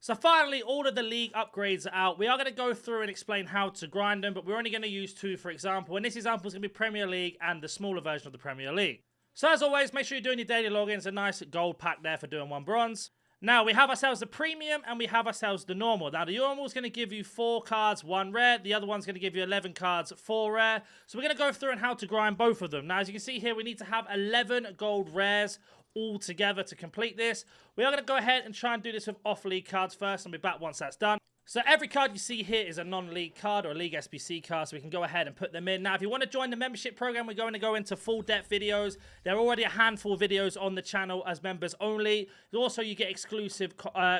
So finally, all of the league upgrades are out. We are going to go through and explain how to grind them, but we're only going to use 2 for example. And this example is going to be Premier League and the smaller version of the Premier League. So as always, make sure you're doing your daily logins. A nice gold pack there for doing 1 bronze. Now, we have ourselves the premium and we have ourselves the normal. Now, the normal is going to give you 4 cards, 1 rare. The other one's going to give you 11 cards, 4 rare. So we're going to go through and how to grind both of them. Now, as you can see here, we need to have 11 gold rares all together to complete this. We are going to go ahead and try and do this with off-league cards first. I'll be back once that's done. So every card you see here is a non-league card or a league SBC card, so we can go ahead and put them in. Now, if you want to join the membership program, we're going to go into full-depth videos. There are already a handful of videos on the channel as members only. Also, you get exclusive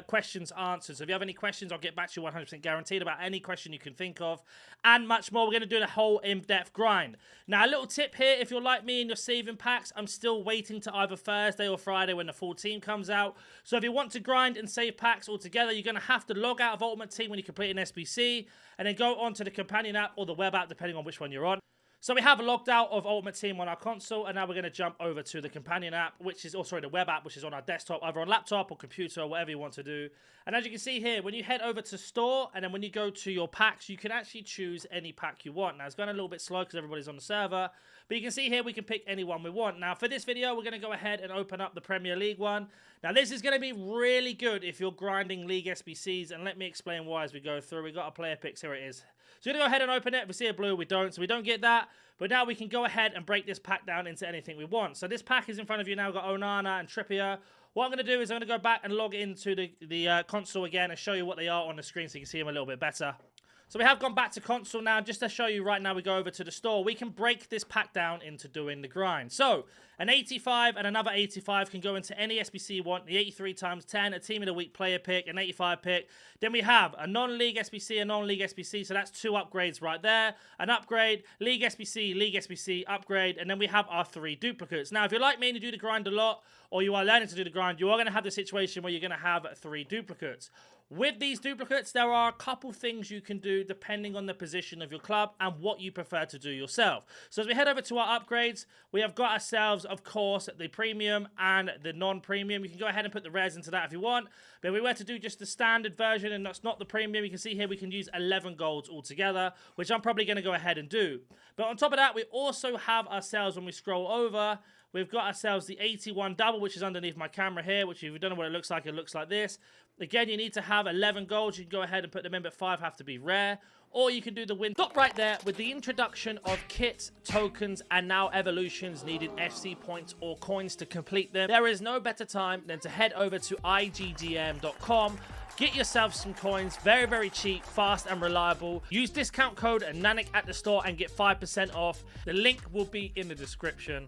questions answered. So if you have any questions, I'll get back to you 100% guaranteed about any question you can think of, and much more. We're going to do the whole in-depth grind. Now, a little tip here, if you're like me and you're saving packs, I'm still waiting to either Thursday or Friday when the full team comes out. So if you want to grind and save packs all together, you're going to have to log out of Ultimate Team when you complete an SBC, and then go onto the companion app or the web app, depending on which one you're on. So we have logged out of Ultimate Team on our console, and now we're going to jump over to the companion app, which is, the web app, which is on our desktop, either on laptop or computer, or whatever you want to do. And as you can see here, when you head over to store, and then when you go to your packs, you can actually choose any pack you want. Now, it's going a little bit slow because everybody's on the server, but you can see here we can pick any one we want. Now, for this video, we're going to go ahead and open up the Premier League one. Now, this is going to be really good if you're grinding League SBCs, and let me explain why as we go through. We've got our player picks, here it is. So we're going to go ahead and open it. If we see a blue, we don't, so we don't get that. But now we can go ahead and break this pack down into anything we want. So this pack is in front of you now. We've got Onana and Trippier. What I'm going to do is I'm going to go back and log into the console again and show you what they are on the screen so you can see them a little bit better. So we have gone back to console now. Just to show you right now, we go over to the store. We can break this pack down into doing the grind. So an 85 and another 85 can go into any SBC you want. The 83 times 10, a team of the week player pick, an 85 pick. Then we have a non-league SBC, a non-league SBC. So that's 2 upgrades right there. An upgrade, league SBC, upgrade. And then we have our 3 duplicates. Now, if you're like me and you do the grind a lot, or you are learning to do the grind, you are going to have the situation where you're going to have 3 duplicates. With these duplicates, there are a couple things you can do depending on the position of your club and what you prefer to do yourself. So as we head over to our upgrades, we have got ourselves, of course, the premium and the non-premium. You can go ahead and put the rares into that if you want. But if we were to do just the standard version and that's not the premium, you can see here we can use 11 golds altogether, which I'm probably going to go ahead and do. But on top of that, we also have ourselves, when we scroll over, we've got ourselves the 81 double, which is underneath my camera here, which if you don't know what it looks like this. Again, you need to have 11 golds. You can go ahead and put them in, but 5 have to be rare. Or you can do the win. Stop right there with the introduction of kits, tokens, and now evolutions needed FC points or coins to complete them. There is no better time than to head over to IGDM.com. Get yourself some coins, very, very cheap, fast, and reliable. Use discount code NANIC at the store and get 5% off. The link will be in the description.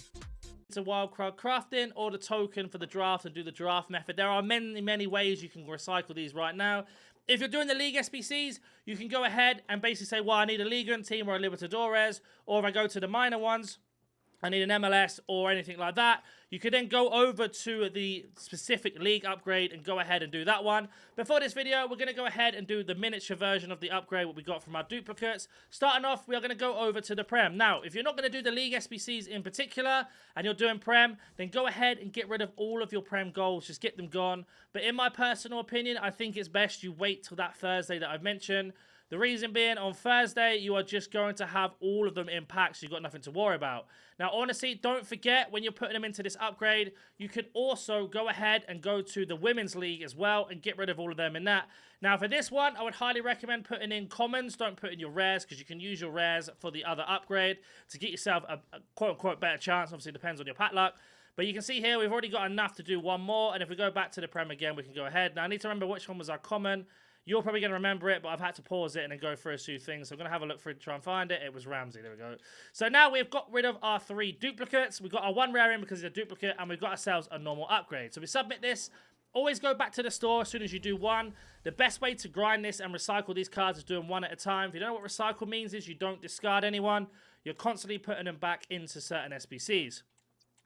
To wildcard crafting or the token for the draft and do the draft method. There are many, many ways you can recycle these right now. If you're doing the League SBCs, you can go ahead and basically say, well, I need a Liga team or a Libertadores, or if I go to the minor ones, I need an MLS or anything like that. You can then go over to the specific league upgrade and go ahead and do that one. But for this video, we're going to go ahead and do the miniature version of the upgrade, what we got from our duplicates. Starting off, we are going to go over to the Prem. Now, if you're not going to do the League SBCs in particular, and you're doing Prem, then go ahead and get rid of all of your Prem goals. Just get them gone. But in my personal opinion, I think it's best you wait till that Thursday that I've mentioned. The reason being, on Thursday, you are just going to have all of them in packs, so you've got nothing to worry about. Now, honestly, don't forget, when you're putting them into this upgrade, you can also go ahead and go to the Women's League as well and get rid of all of them in that. Now, for this one, I would highly recommend putting in commons. Don't put in your rares, because you can use your rares for the other upgrade to get yourself a quote-unquote better chance. Obviously, it depends on your pack luck. But you can see here, we've already got enough to do one more. And if we go back to the Prem again, we can go ahead. Now, I need to remember which one was our common. You're probably going to remember it, but I've had to pause it and then go through a few things. So I'm going to have a look through to try and find it. It was Ramsey. There we go. So now we've got rid of our 3 duplicates. We've got our 1 rare in because it's a duplicate, and we've got ourselves a normal upgrade. So we submit this. Always go back to the store as soon as you do one. The best way to grind this and recycle these cards is doing one at a time. If you don't know what recycle means, is you don't discard anyone. You're constantly putting them back into certain SBCs.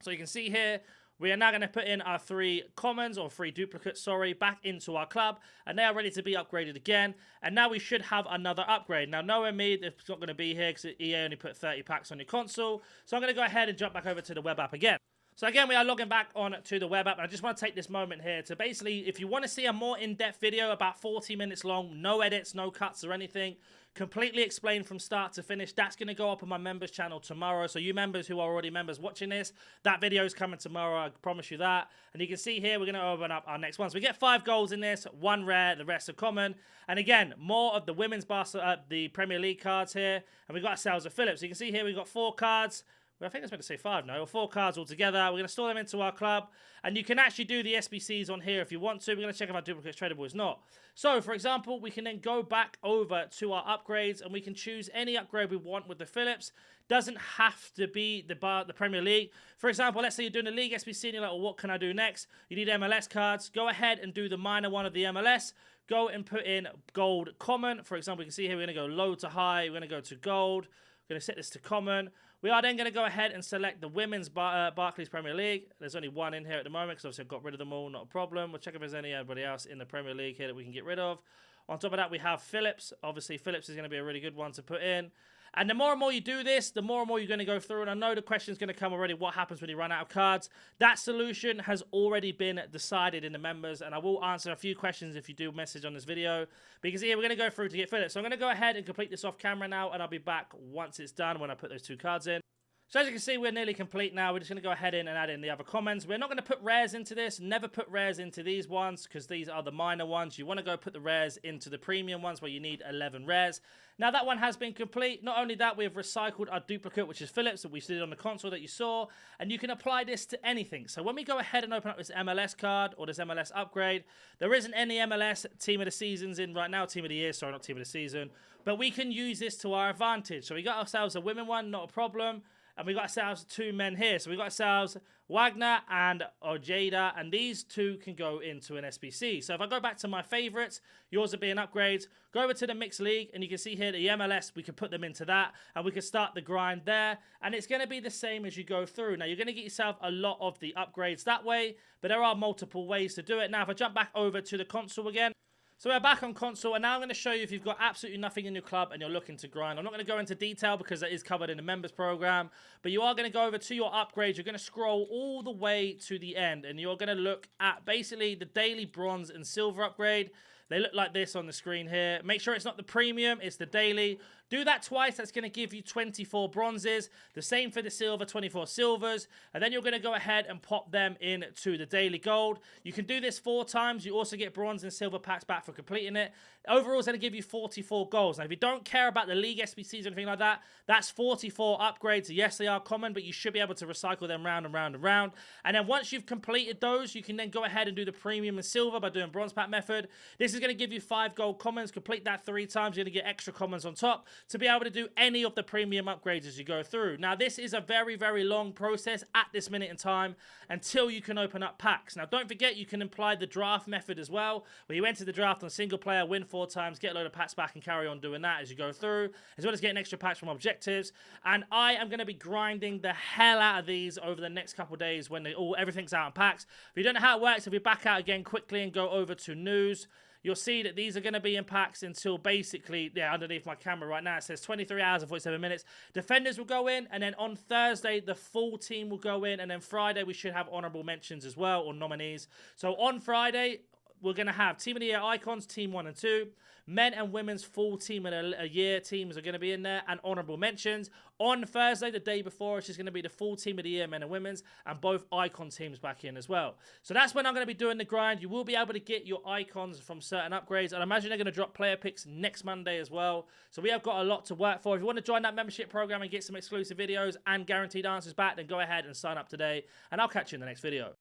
So you can see here, we are now going to put in our 3 commons, or 3 duplicates, sorry, back into our club. And they are ready to be upgraded again. And now we should have another upgrade. Now, knowing me, it's not going to be here because EA only put 30 packs on your console. So I'm going to go ahead and jump back over to the web app again. So again, we are logging back on to the web app, and I just want to take this moment here to basically, if you want to see a more in-depth video, about 40 minutes long, no edits, no cuts or anything, completely explained from start to finish, that's going to go up on my members channel tomorrow. So you members who are already members watching this, that video is coming tomorrow, I promise you that. And you can see here, we're going to open up our next one. So we get 5 golds in this, 1 rare, the rest are common. And again, more of the women's the Premier League cards here. And we've got ourselves a Phillips. So you can see here, we've got 4 cards. Well, I think I was meant to say 5 now, or 4 cards altogether. We're going to store them into our club, and you can actually do the SBCs on here if you want to. We're going to check if our duplicate's tradable is not. So, for example, we can then go back over to our upgrades, and we can choose any upgrade we want with the Phillips. Doesn't have to be the Premier League. For example, let's say you're doing the League SBC, and you're like, well, what can I do next? You need MLS cards. Go ahead and do the minor one of the MLS. Go and put in gold common. For example, you can see here, we're going to go low to high. We're going to go to gold. We're going to set this to common. We are then going to go ahead and select the Women's Barclays Premier League. There's only 1 in here at the moment because obviously I've got rid of them all, not a problem. We'll check if there's anybody else in the Premier League here that we can get rid of. On top of that, we have Phillips. Obviously, Phillips is going to be a really good one to put in. And the more and more you do this, the more and more you're going to go through. And I know the question's going to come already, what happens when you run out of cards? That solution has already been decided in the members. And I will answer a few questions if you do message on this video. Because here, we're going to go through to get Phillips. So I'm going to go ahead and complete this off camera now. And I'll be back once it's done when I put those 2 cards in. So as you can see, we're nearly complete now. We're just going to go ahead in and add in the other commons. We're not going to put rares into this. Never put rares into these ones because these are the minor ones. You want to go put the rares into the premium ones where you need 11 rares. Now that one has been complete. Not only that, we have recycled our duplicate, which is Phillips, that we did on the console that you saw. And you can apply this to anything. So when we go ahead and open up this MLS card or this MLS upgrade, there isn't any MLS team of the seasons in right now. Team of the year, sorry, not team of the season. But we can use this to our advantage. So we got ourselves a women one, not a problem. And we got ourselves 2 men here. So we got ourselves Wagner and Ojeda, and these 2 can go into an SBC. So if I go back to my favorites, yours are being upgrades, go over to the mixed league, and you can see here the MLS, we can put them into that, and we can start the grind there. And it's going to be the same as you go through. Now, you're going to get yourself a lot of the upgrades that way, but there are multiple ways to do it. Now, if I jump back over to the console again, so we're back on console, and now I'm going to show you if you've got absolutely nothing in your club and you're looking to grind. I'm not going to go into detail because that is covered in the members program, but you are going to go over to your upgrades. You're going to scroll all the way to the end, and you're going to look at basically the daily bronze and silver upgrade. They look like this on the screen here. Make sure it's not the premium, it's the daily. Do that twice, that's going to give you 24 bronzes. The same for the silver, 24 silvers. And then you're going to go ahead and pop them into the daily gold. You can do this 4 times. You also get bronze and silver packs back for completing it. Overall, it's going to give you 44 golds. Now, if you don't care about the League SBCs or anything like that, that's 44 upgrades. Yes, they are common, but you should be able to recycle them round and round and round. And then once you've completed those, you can then go ahead and do the premium and silver by doing bronze pack method. This is going to give you 5 gold commons. Complete that 3 times. You're going to get extra commons on top to be able to do any of the premium upgrades as you go through. Now, this is a very, very long process at this minute in time until you can open up packs. Now, don't forget, you can apply the draft method as well, where you enter the draft on single player, win 4 times, get a load of packs back, and carry on doing that as you go through, as well as getting extra packs from objectives. And I am going to be grinding the hell out of these over the next couple of days when everything's out in packs. If you don't know how it works, if you back out again quickly and go over to news, you'll see that these are going to be in packs until basically, yeah, underneath my camera right now, it says 23 hours and 47 minutes. Defenders will go in, and then on Thursday, the full team will go in, and then Friday, we should have honorable mentions as well, or nominees. So on Friday, we're going to have Team of the Year icons, Team 1 and 2. Men and women's full team of a year teams are going to be in there, and honorable mentions. On Thursday, the day before, it's just going to be the full team of the year, men and women's, and both icon teams back in as well. So that's when I'm going to be doing the grind. You will be able to get your icons from certain upgrades, and I imagine they're going to drop player picks next Monday as well. So we have got a lot to work for. If you want to join that membership program and get some exclusive videos and guaranteed answers back, then go ahead and sign up today, and I'll catch you in the next video.